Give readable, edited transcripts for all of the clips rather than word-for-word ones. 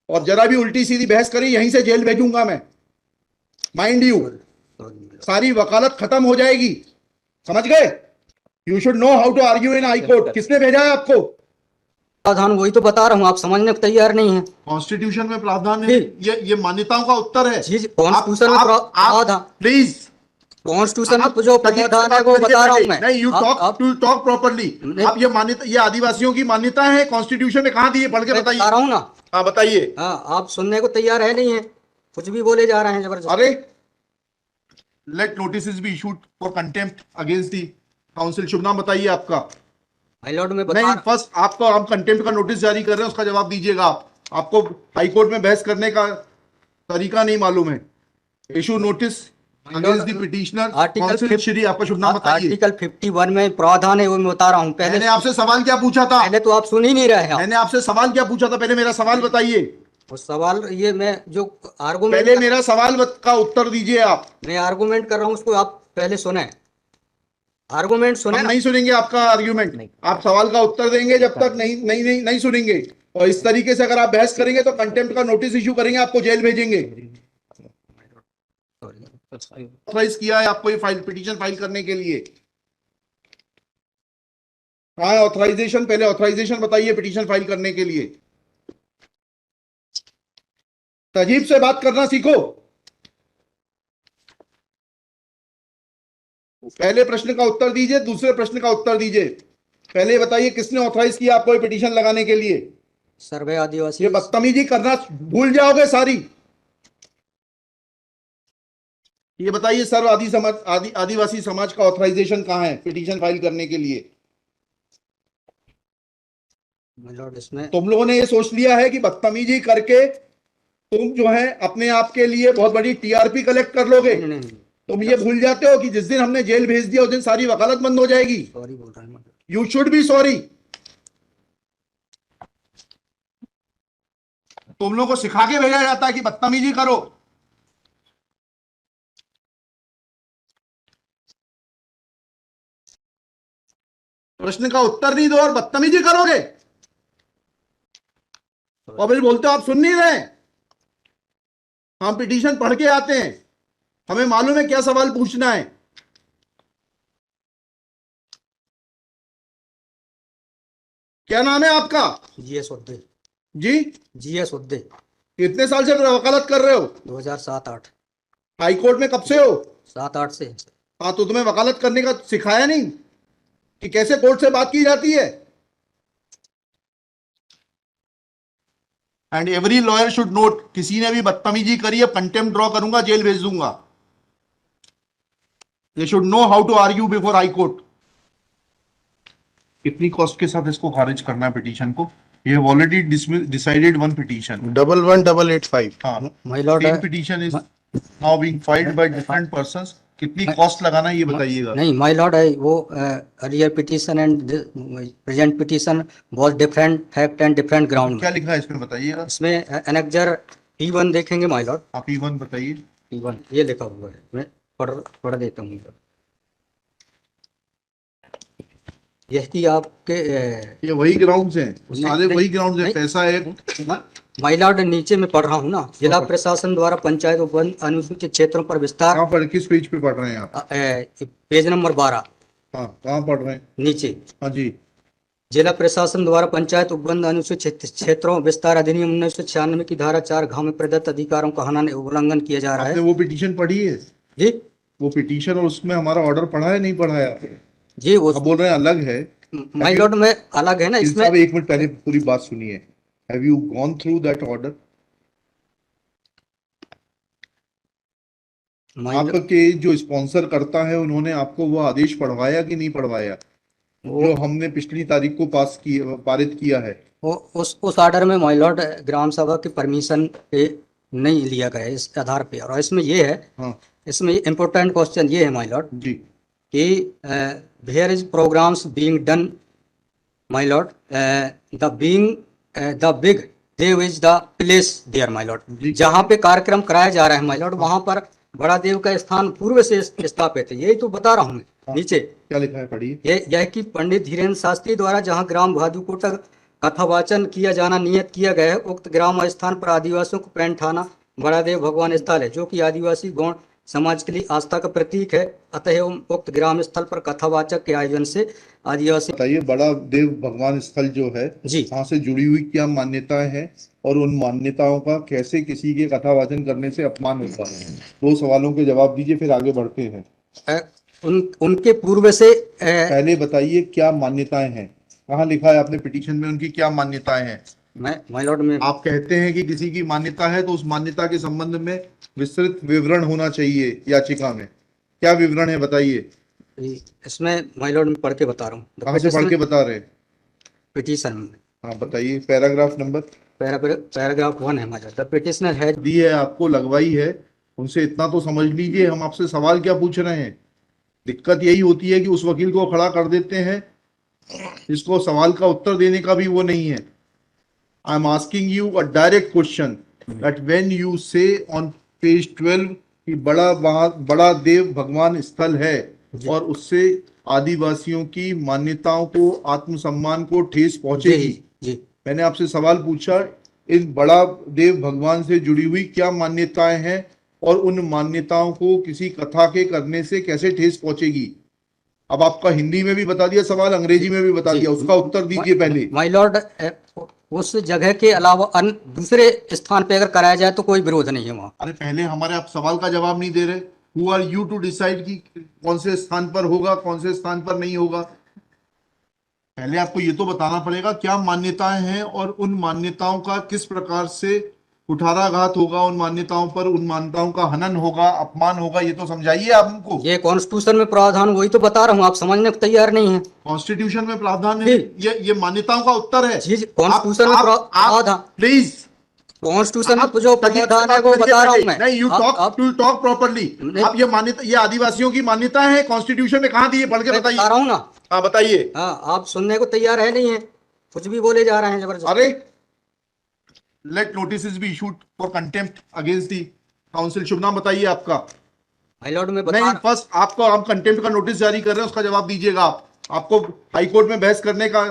और जरा भी उल्टी सीधी बहस करी यहीं से जेल भेजूंगा मैं, माइंड यू। सारी वकालत खत्म हो जाएगी, समझ गए? You should know how to argue in High Court. किसने भेजा है आपको? प्रावधान वही तो बता रहा हूँ, आप समझने को तैयार नहीं है। कॉन्स्टिट्यूशन में प्रावधान है, ये मान्यताओं का उत्तर है। जी कॉन्स्टिट्यूशन में प्रावधान, प्लीज कॉन्स्टिट्यूशन में जो प्रावधान है वो बता रहा हूँ मैं। नहीं, यू टॉक प्रॉपर्ली। आप ये मान्यता, ये आदिवासियों की मान्यता है, कॉन्स्टिट्यूशन में कहाँ दी है? पढ़ के बताइए। बता रहा हूँ ना। हाँ बताइए। हाँ, आप सुनने को तैयार है नहीं है, कुछ भी बोले जा रहे हैं जबरदस्त। अरे let notice be issued for contempt against the council. शुभ नाम बताइए आपका। हाई लॉर्ड में नहीं, फर्स्ट आपको हम कंटेम्प्ट का नोटिस जारी कर रहे हैं, उसका जवाब दीजिएगा आप। आपको हाई कोर्ट में बहस करने का तरीका नहीं मालूम है। Issue notice against the petitioner council. Shri आपका शुभ नाम बताइए। आर्टिकल 51 में प्रावधान है, वो मैं बता रहा हूँ। पहले मैंने आपसे सवाल क्या पूछा था? पहले तो आप सुन ही नहीं रहे हैं। मैंने आपसे सवाल क्या पूछा था? पहले मेरा सवाल बताइए। वो सवाल ये मैं जो आर्गूमेंट, पहले मेरा सवाल का उत्तर दीजिए आप। मैं आर्गूमेंट कर रहा हूँ उसको आप पहले सुने, आर्गूमेंट सुने। हम नहीं सुनेंगे आपका आर्ग्यूमेंट, आप सवाल का उत्तर देंगे जब तक नहीं सुनेंगे। और इस तरीके से अगर आप बहस करेंगे तो कंटेम्प्ट का नोटिस इशू करेंगे, आपको जेल भेजेंगे। ऑथराइज किया है आपको ये फाइल, पिटीशन फाइल करने के लिए? हाँ, ऑथराइजेशन, पहले ऑथराइजेशन बताइए पिटीशन फाइल करने के लिए। तजीब से बात करना सीखो। पहले प्रश्न का उत्तर दीजिए, दूसरे प्रश्न का उत्तर दीजिए। पहले बताइए किसने ऑथराइज किया आपको ये पिटीशन लगाने के लिए? सर्वे आदिवासी। ये बदतमीजी करना भूल जाओगे सारी। ये बताइए सर्व आदिवासी समाज का ऑथराइजेशन कहाँ है पिटीशन फाइल करने के लिए? इसमें तुम लोगों ने ये सोच लिया है कि बदतमीजी करके तुम जो है अपने आप के लिए बहुत बड़ी टीआरपी कलेक्ट कर लोगे। तुम ये भूल जाते हो कि जिस दिन हमने जेल भेज दिया उस दिन सारी वकालत बंद हो जाएगी। सॉरी बोल रहा हूं। You should be sorry. तुम लोगों को सिखा के भेजा जाता है कि बदतमीजी करो। प्रश्न का उत्तर नहीं दो और बदतमीजी करोगे, और फिर बोलते हो आप सुन नहीं रहे। हम पिटीशन पढ़ के आते हैं, हमें मालूम है क्या सवाल पूछना है। क्या नाम है आपका? जीएस उद्दे। जी, जीएस उद्दे। कितने साल से वकालत कर रहे हो? 2007-8। हाई कोर्ट में कब से हो? 7-8 से। हाँ, तो तुम्हें वकालत करने का सिखाया नहीं कि कैसे कोर्ट से बात की जाती है? And every lawyer should note, किसी ने भी बदतमीजी करी है कंटेम्प्ट ड्रॉ करूंगा, जेल भेज दूंगा। They should know how to argue before High Court. कितनी कॉस्ट के साथ इसको खारिज करना है पिटीशन को? ये ऑलरेडी डिसाइडेड वन पिटीशन 11885। हाँ, my Lord, petition is now being filed by different persons. कितनी कॉस्ट लगाना है ये बताइएगा। नहीं माय लॉर्ड है वो earlier petition and present petition was different fact and different ground. क्या लिखा है इसमें बताइएगा। इसमें एनेक्जर P1 देखेंगे माय लॉर्ड। आप P1 बताइए। P1 ये लिखा हुआ है, मैं पढ़ देता हूँ। यह कि आपके ये वही ग्राउंड्स हैं, सारे वही ग्राउंड्स हैं। पैसा है माय लॉर्ड, नीचे में पढ़ रहा हूँ ना। जिला प्रशासन द्वारा पंचायत उपवन अनुसूचित क्षेत्रों पर विस्तार। कहाँ पर, किस पेज पे पढ़ रहे हैं आप? Page number 12। हाँ, कहाँ पढ़ रहे हैं? नीचे। हाँ जी। जिला प्रशासन द्वारा पंचायत उपबंध अनुसूचित क्षेत्रों विस्तार अधिनियम 1996 की धारा 4 में प्रदत्त अधिकारों का उल्लंघन किया जा रहा है। आपने वो पिटीशन पढ़ी है जी? वो पिटीशन और उसमें हमारा ऑर्डर पढ़ा है नहीं पढ़ा है? जी, वो आप बोल रहे हैं अलग है। माय लॉर्ड में अलग है ना इसमें। एक मिनट पहले पूरी बात सुनिए। Have you gone through that order? आपके जो स्पॉन्सर करता है उन्होंने आपको वो आदेश पढ़वाया कि नहीं पढ़वाया, जो हमने पिछली तारीख को पारित किया है? उस ऑर्डर में माय लॉर्ड ग्राम सभा की परमिशन पे नहीं लिया गया इस आधार पे। और इसमें ये है, हाँ, इसमें इम्पोर्टेंट क्वेश्चन ये है माय लॉर्ड जी कि where is programs being done my lord, the big देव is the place there my lord. जहाँ पे कार्यक्रम कराया जा रहा है माय लॉर्ड, वहाँ पर बड़ा देव का स्थान पूर्व से स्थापित है। यही तो बता रहा हूँ मैं। नीचे क्या लिखा है पढ़िए। यह कि पंडित धीरेन्द्र शास्त्री द्वारा जहाँ ग्राम भादुकोटा कथावाचन किया जाना नियत किया गया है। उक्त ग्राम स्थान पर आदिवासियों को पैंट थाना बड़ादेव भगवान स्थल है, जो कि आदिवासी गौण समाज के लिए आस्था का प्रतीक है। अतः उक्त ग्राम स्थल पर कथावाचक के आयोजन से आदिवासी। बताइए, बड़ा देव भगवान स्थल जो है जी। वहां से जुड़ी हुई क्या मान्यताएं हैं और उन मान्यताओं का कैसे किसी के कथावाचन करने से अपमान होता है? दो सवालों के जवाब दीजिए, फिर आगे बढ़ते हैं। उनके पूर्व से पहले बताइए क्या मान्यताएं हैं, कहाँ लिखा है आपने पिटीशन में उनकी क्या मान्यताएं हैं? माय लॉर्ड में आप कहते हैं कि किसी की मान्यता है तो उस मान्यता के संबंध में विस्तृत विवरण होना चाहिए याचिका में। क्या विवरण है बताइए। इसमें माय लॉर्ड में पढ़ के बता रहा हूँ, कहाँ से पढ़ के बता रहे हैं? पिटीशन में। हाँ बताइए, पैराग्राफ नंबर। पैराग्राफ 1 है my lord. The petitioner has the है आपको, लगवाई है, उनसे इतना तो समझ लीजिए हम आपसे सवाल क्या पूछ रहे हैं। दिक्कत यही होती है कि उस वकील को खड़ा कर देते हैं जिसको सवाल का उत्तर देने का भी वो नहीं है। I am asking you a direct question that when you से ऑन पेज 12 कि बड़ा देव भगवान स्थल है और उससे आदिवासियों की मान्यताओं को, आत्मसम्मान को ठेस पहुंचेगी। जी मैंने आपसे सवाल पूछा, इस बड़ा देव भगवान से जुड़ी हुई क्या मान्यताएं हैं और उन मान्यताओं को किसी कथा के करने से कैसे ठेस पहुंचेगी। अब आपका हिंदी में भी बता दिया सवाल, अंग्रेजी में भी बता दिया, उसका उत्तर दीजिए पहले। माय लॉर्ड, उस जगह के अलावा अन्य दूसरे स्थान पे अगर कराया जाए तो कोई विरोध नहीं है वहाँ। अरे पहले हमारे आप सवाल का जवाब नहीं दे रहे। Who are you to decide कि कौन से स्थान पर होगा, कौन से स्थान पर नहीं होगा। पहले आपको ये तो बताना पड़ेगा क्या मान्यताएं हैं और उन मान्यताओं का किस प्रकार से कुठाराघात होगा, उन मान्यताओं पर, उन मान्यताओं का हनन होगा, अपमान होगा, ये तो समझाइए आप हमको। ये कॉन्स्टिट्यूशन में प्रावधान, वही तो बता रहा हूँ, आप समझने को तैयार नहीं है। कॉन्स्टिट्यूशन में प्रावधान है, ये मान्यताओं का उत्तर है। जी, कॉन्स्टिट्यूशन में प्रावधान, प्लीज, कॉन्स्टिट्यूशन में जो प्रावधान है वो बता रहा हूँ मैं। नहीं, यू टॉक प्रॉपर्ली। आप ये मान्यता, ये आदिवासियों की मान्यता है, कॉन्स्टिट्यूशन में कहाँ दी है, पढ़ के बताइए। बता रहा हूँ ना। हाँ बताइए। हाँ, आप सुनने को तैयार है नहीं है, कुछ भी बोले जा रहे हैं जबरदस्त। अरे let notice be issued for contempt against the council. शुभ नाम बताइए आपका। माय लॉर्ड में नहीं, फर्स्ट आपको, आप कंटेम्प्ट का नोटिस जारी कर रहे हैं, उसका जवाब दीजिएगा आप। आपको हाईकोर्ट में बहस करने का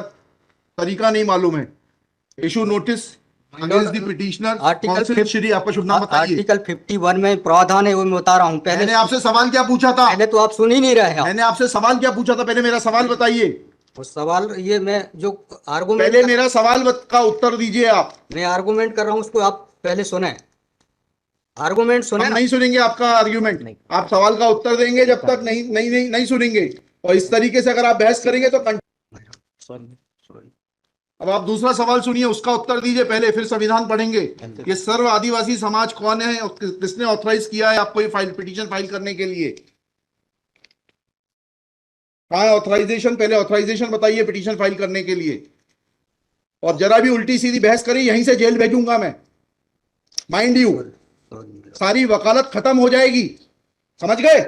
तरीका नहीं मालूम है। Issue notice against the petitioner council Shri. आपका शुभ नाम बताइए। आर्टिकल 51 में प्रावधान है, वो मैं बता रहा हूँ। मैंने आपसे सवाल क्या पूछा था? पहले तो आप सुन ही नहीं रहे हैं। मैंने आपसे सवाल क्या पूछा था? पहले मेरा सवाल बताइए। वो सवाल, ये मैं जो आर्गुमेंट, पहले मेरा सवाल का उत्तर दीजिए आप। मैं आर्गुमेंट कर रहा हूँ, उसको आप पहले सुने। आर्गुमेंट सुने। हम नहीं सुनेंगे आपका आर्ग्यूमेंट। आप सवाल का उत्तर देंगे जब तक नहीं सुनेंगे। और इस तरीके से अगर आप बहस करेंगे तो अब आप दूसरा सवाल सुनिए, उसका उत्तर दीजिए पहले, फिर संविधान पढ़ेंगे। ये सर्व आदिवासी समाज कौन है और किसने ऑथराइज किया है आपको ये पिटीशन फाइल करने के लिए? कहाँ है ऑथराइजेशन? पहले ऑथराइजेशन बताइए पिटीशन फाइल करने के लिए। और जरा भी उल्टी सीधी बहस करी, यहीं से जेल भेजूंगा मैं, माइंड यू। सारी वकालत खत्म हो जाएगी, समझ गए?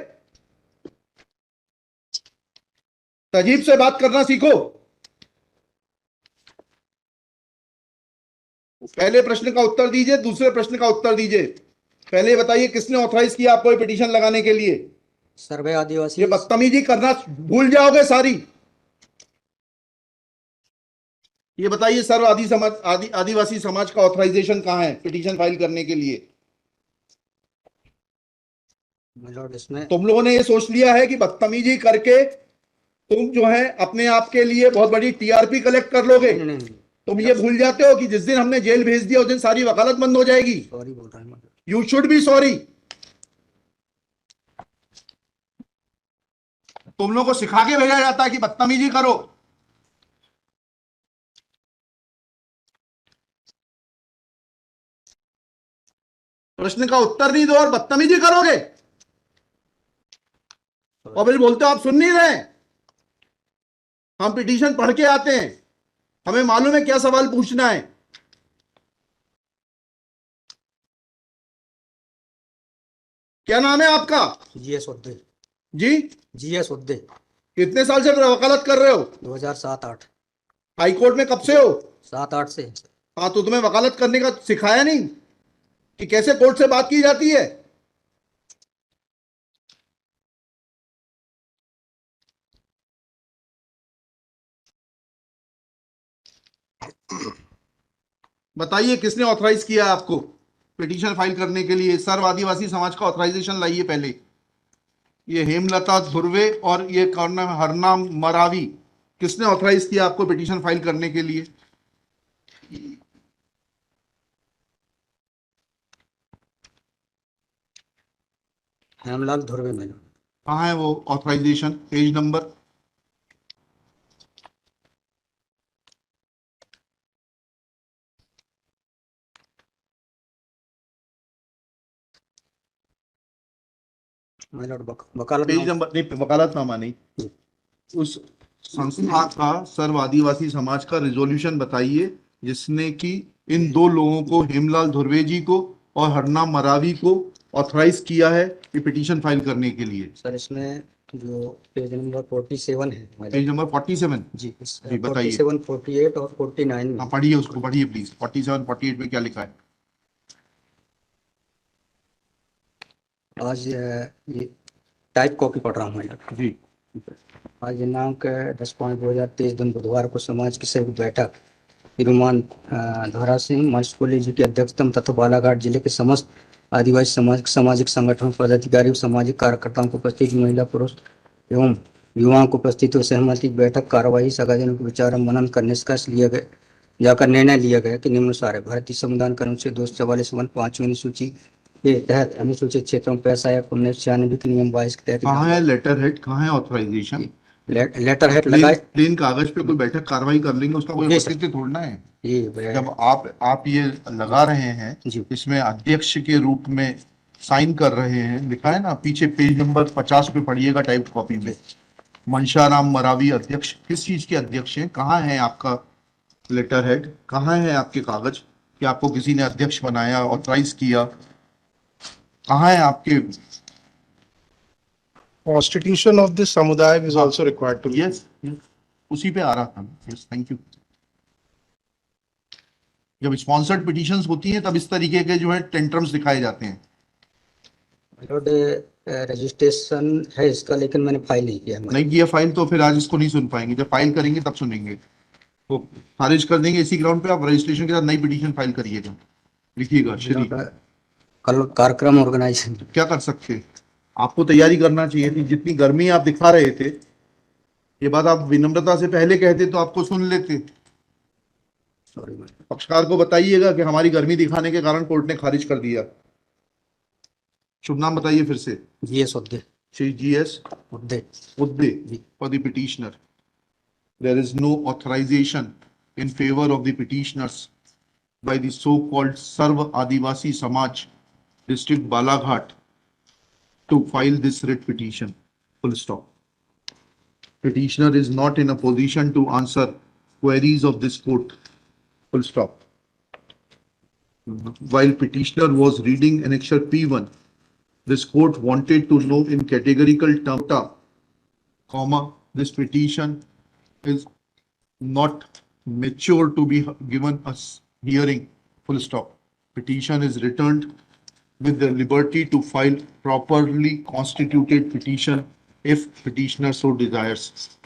तजीब से बात करना सीखो। पहले प्रश्न का उत्तर दीजिए, दूसरे प्रश्न का उत्तर दीजिए। पहले बताइए किसने ऑथराइज किया आपको ये पिटीशन लगाने के लिए? सर्वे आदिवासी। ये बदतमीजी करना भूल जाओगे सारी। ये बताइए सर्व आदिवासी समाज का ऑथराइजेशन कहां है पिटीशन फाइल करने के लिए? इसमें तुम लोगों ने ये सोच लिया है कि बदतमीजी करके तुम जो है अपने आप के लिए बहुत बड़ी टीआरपी कलेक्ट कर लोगे। तुम ये भूल जाते हो कि जिस दिन हमने जेल भेज दिया उस दिन सारी वकालत बंद हो जाएगी। सॉरी बोल रहा हूं। You should be sorry. तुम लोगों को सिखा के भेजा जाता है कि बदतमीजी करो। प्रश्न का उत्तर नहीं दो और बदतमीजी करोगे और फिर बोलते हो आप सुन नहीं रहे। हम पिटीशन पढ़ के आते हैं, हमें मालूम है क्या सवाल पूछना है। क्या नाम है आपका? जीएस उद्दे। जी, जीएस उद्दे। कितने साल से वकालत कर रहे हो? 2007-8। हाई कोर्ट में कब से हो? 7-8 से। हाँ, तो तुम्हें वकालत करने का सिखाया नहीं कि कैसे कोर्ट से बात की जाती है? बताइए किसने ऑथराइज किया है आपको पिटीशन फाइल करने के लिए? सर्व आदिवासी समाज का ऑथराइजेशन लाइए पहले। ये हेमलता धुर्वे और ये कौन है, हरना मरावी, किसने ऑथराइज किया आपको पिटीशन फाइल करने के लिए? हेमलाल धुर्वे मैडम। कहाँ है वो authorisation? Page number? My lord page वकालतनामा। नंबर नहीं, वकालतनामा नहीं, उस संस्था का सर्व आदिवासी समाज का रिजोल्यूशन बताइए जिसने कि इन दो लोगों को, हेमलाल धुर्वे जी को और हरना मरावी को, ऑथराइज किया है ये पिटीशन फाइल करने के लिए। सर इसमें जो पेज नंबर 47 है my lord। Page number 47? जी जी बताइए। 47, 48 और 49 में। हाँ पढ़िए, उसको पढ़िए प्लीज। 47, 48 में क्या लिखा है? आज ये टाइप कॉपी पढ़ रहा हूँ मैं। जी आज दिनांक 10/5/2023 दिन बुधवार को समाज की सभी बैठक श्रीमान धोरा सिंह मस्कोली जी की अध्यक्षता में तथा बालाघाट जिले के समस्त आदिवासी समाज सामाजिक संगठन पदाधिकारी और सामाजिक कार्यकर्ताओं को उपस्थित महिला पुरुष एवं युवाओं को उपस्थित हुए सहमति बैठक कार्यवाही सगाजनों को विचार और मनन कर निष्कर्ष लिया गया जाकर निर्णय लिया गया कि निम्नानुसार है। भारतीय संविधान के अनुच्छेद 244 अनुसूची के तहत अनुसूचित क्षेत्रों में पैसा या 1996 के नियम 22 के तहत कहाँ है लेटर हेड, कहाँ है ऑथराइजेशन? लेटर हेड लगाए। प्लेन कागज पे कोई बैठक कार्रवाई कर लेंगे, उसका कोई जी सर। औचित्य थोड़ना है। ये जब आप ये लगा रहे हैं, जी। इसमें अध्यक्ष के रूप में साइन कर रहे हैं, लिखा है ना पीछे, पेज नंबर 50 पे पढ़िएगा टाइप कॉपी में, मनशाराम मरावी अध्यक्ष। किस चीज के अध्यक्ष हैं? कहाँ है आपका लेटर हेड? कहाँ है आपके कागज कि आपको किसी ने अध्यक्ष बनाया, ऑथराइज किया? कहाँ है आपके? Constitution of this samudaya is also required to be. Yes, उसी पे आ रहा था। Yes, thank you. जब स्पॉन्सर्ड पिटीशंस होती हैं तब इस तरीके के जो है टेंट्रम्स दिखाए जाते हैं। रजिस्ट्रेशन है इसका, लेकिन मैंने फाइल नहीं किया। नहीं किया फाइल तो फिर आज इसको नहीं सुन पाएंगे। जब फाइल करेंगे तब सुनेंगे। वो खारिज कर देंगे इसी ग्राउंड पे। आप रजिस्ट्रेशन के साथ नई पिटीशन फाइल करिएगा। लिखिएगा श्री। कल कार्यक्रम ऑर्गेनाइजेशन क्या कर सकते हैं? आपको तैयारी करना चाहिए थी। जितनी गर्मी आप दिखा रहे थे, ये बात आप विनम्रता से पहले कहते तो आपको सुन लेते। सॉरी पक्षकार को बताइएगा कि हमारी गर्मी दिखाने के कारण कोर्ट ने खारिज कर दिया। शुभ नाम बताइए फिर से। GS Udde. Shri GS Udde. Udde for the petitioner. There is no authorization in favor of the petitioners by the so-called Sarv Adivasi Samaj, District Balaghat, to file this writ petition. Full stop. Petitioner is not in a position to answer queries of this court. Full stop. While petitioner was reading annexure P1, this court wanted to know in categorical terms, comma, this petition is not mature to be given a hearing, full stop. Petition is returned with the liberty to file properly constituted petition if petitioner so desires.